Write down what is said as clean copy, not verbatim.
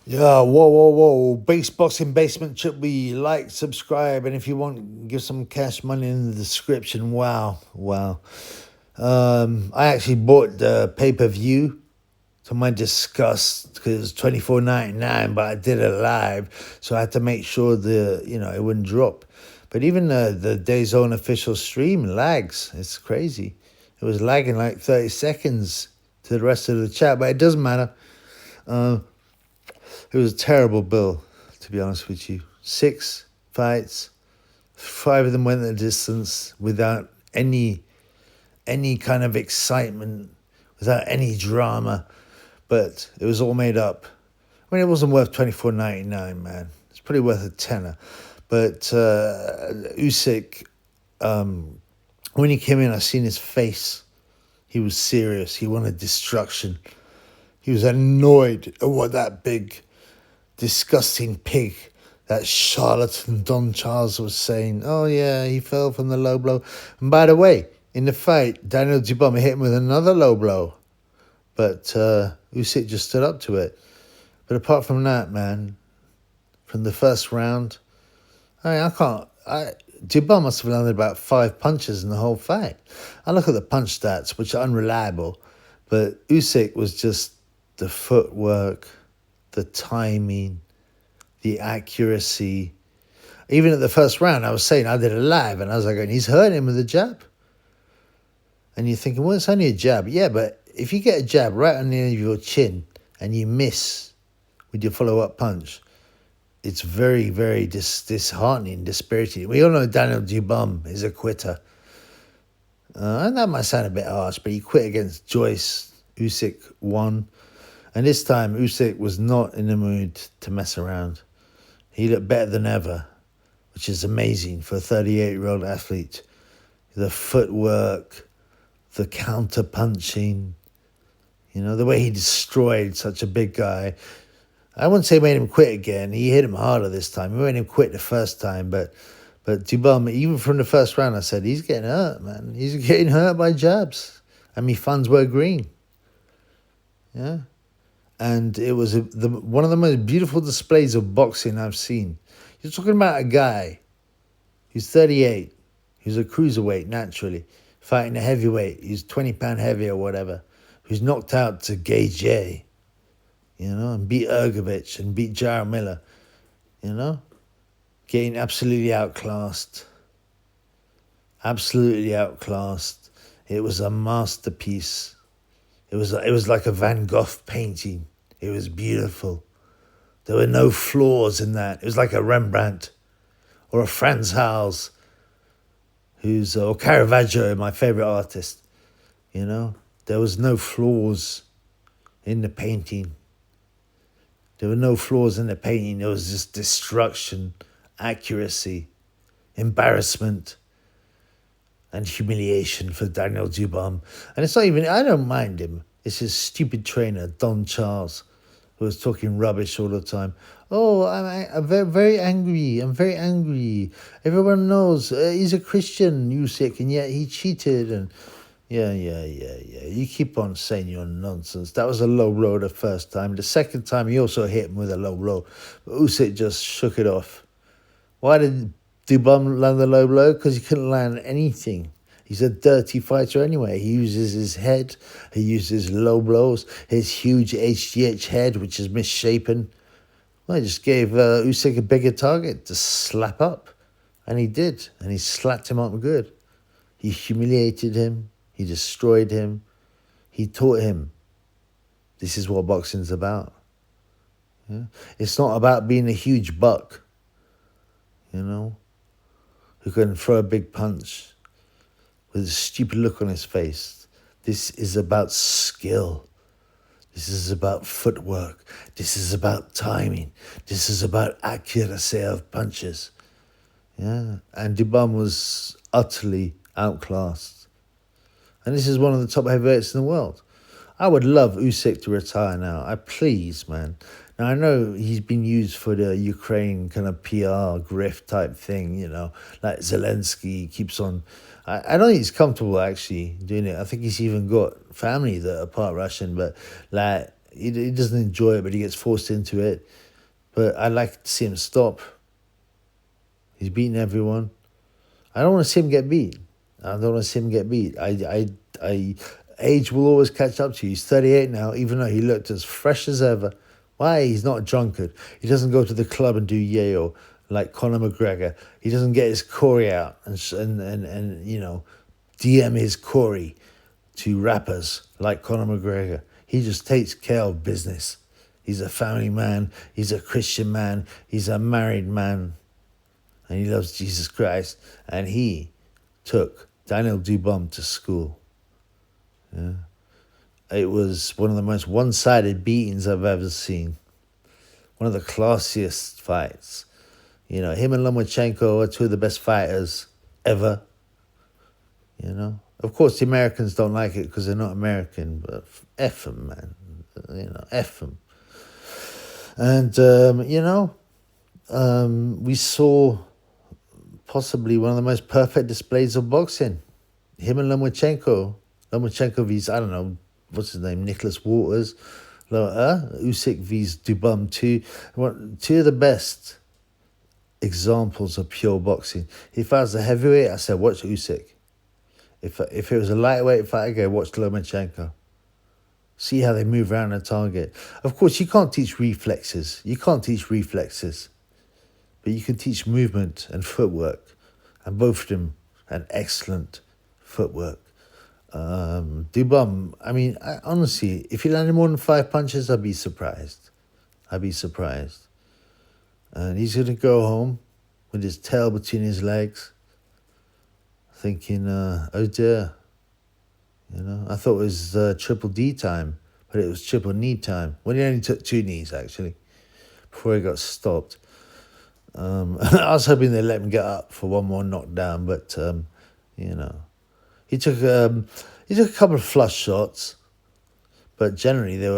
Yeah, whoa, whoa, whoa. Base Boxing Basement should be like, subscribe, and if you want, give some cash money in the description. Wow, wow. I actually bought the pay-per-view to my disgust because it's 24.99, but I did it live, so I had to make sure it wouldn't drop. But even the DAZN official stream lags. It's crazy. It was lagging like 30 seconds to the rest of the chat, but it doesn't matter. Uh, it was a terrible bill, to be honest with you. 6 fights, 5 of them went the distance without any kind of excitement, without any drama. But it was all made up. I mean, it wasn't worth 24.99, man. It's probably worth a tenner. But Usyk, when he came in, I seen his face. He was serious. He wanted destruction. He was annoyed at what that big, disgusting pig, that charlatan Don Charles, was saying. Oh yeah, he fell from the low blow. And by the way, in the fight, Daniel Dubois hit him with another low blow, but Usyk just stood up to it. But apart from that, man, from the first round, I can't. Dubois must have landed about 5 punches in the whole fight. I look at the punch stats, which are unreliable, but Usyk was just the footwork, the timing, the accuracy. Even at the first round, I was saying, I did it live, and I was like, he's hurting him with a jab. And you're thinking, well, it's only a jab. Yeah, but if you get a jab right on the end of your chin and you miss with your follow-up punch, it's very, very disheartening, dispiriting. We all know Daniel Dubois is a quitter. And that might sound a bit harsh, but he quit against Joyce. Usyk won. And this time, Usyk was not in the mood to mess around. He looked better than ever, which is amazing for a 38-year-old athlete. The footwork, the counter-punching, the way he destroyed such a big guy. I wouldn't say made him quit again. He hit him harder this time. He made him quit the first time, but Dubois, even from the first round, I said, he's getting hurt, man. He's getting hurt by jabs. And my funds were green. Yeah. And it was one of the most beautiful displays of boxing I've seen. You're talking about a guy who's 38, who's a cruiserweight naturally, fighting a heavyweight, who's 20 pound heavy or whatever, who's knocked out to Gage, and beat Ergovich and beat Jarrell Miller, getting absolutely outclassed. Absolutely outclassed. It was a masterpiece. It was like a Van Gogh painting. It was beautiful. There were no flaws in that. It was like a Rembrandt or a Frans Hals, or Caravaggio, my favorite artist. There was no flaws in the painting. There were no flaws in the painting. There was just destruction, accuracy, embarrassment, and humiliation for Daniel Dubois. And it's not even, I don't mind him. It's his stupid trainer, Don Charles, who was talking rubbish all the time. Oh, I'm very, very angry. I'm very angry. Everyone knows he's a Christian, Usyk, and yet he cheated. And yeah. You keep on saying your nonsense. That was a low blow the first time. The second time, he also hit him with a low blow. But Usyk just shook it off. Why did Dubois land the low blow? Because he couldn't land anything. He's a dirty fighter anyway. He uses his head. He uses low blows. His huge HGH head, which is misshapen. Well, he just gave Usyk a bigger target to slap up. And he did. And he slapped him up good. He humiliated him. He destroyed him. He taught him this is what boxing's about. Yeah? It's not about being a huge buck, who can throw a big punch with a stupid look on his face. This is about skill. This is about footwork. This is about timing. This is about accuracy of punches. Yeah, and Dubois was utterly outclassed. And this is one of the top heavyweights in the world. I would love Usyk to retire now. Please, man. Now, I know he's been used for the Ukraine kind of PR grift type thing, like Zelensky keeps on. I don't think he's comfortable actually doing it. I think he's even got family that are part Russian, but He doesn't enjoy it, but he gets forced into it. But I'd like to see him stop. He's beating everyone. I don't want to see him get beat. I don't want to see him get beat. Age will always catch up to you. He's 38 now, even though he looked as fresh as ever. Why? He's not a drunkard. He doesn't go to the club and do yayo like Conor McGregor. He doesn't get his Corey out and DM his Corey to rappers like Conor McGregor. He just takes care of business. He's a family man. He's a Christian man. He's a married man. And he loves Jesus Christ. And he took Daniel Dubois to school. Yeah. It was one of the most one-sided beatings I've ever seen. One of the classiest fights. Him and Lomachenko are two of the best fighters ever. Of course, the Americans don't like it because they're not American, but F them, man. F them. And, we saw possibly one of the most perfect displays of boxing. Him and Lomachenko. Lomachenko vs, I don't know, what's his name, Nicholas Waters. Usyk vs Dubois, two of the best examples of pure boxing. If I was a heavyweight, I said, watch Usyk. If it was a lightweight fight, I'd go watch Lomachenko. See how they move around the target. Of course, you can't teach reflexes. But you can teach movement and footwork. And both of them had excellent footwork. Dubois, honestly, if he landed more than 5 punches, I'd be surprised. And he's going to go home with his tail between his legs, thinking, oh dear. I thought it was triple D time, but it was triple knee time. Well, he only took 2 knees, actually, before he got stopped. I was hoping they'd let him get up for one more knockdown, but, he took a couple of flush shots, but generally they were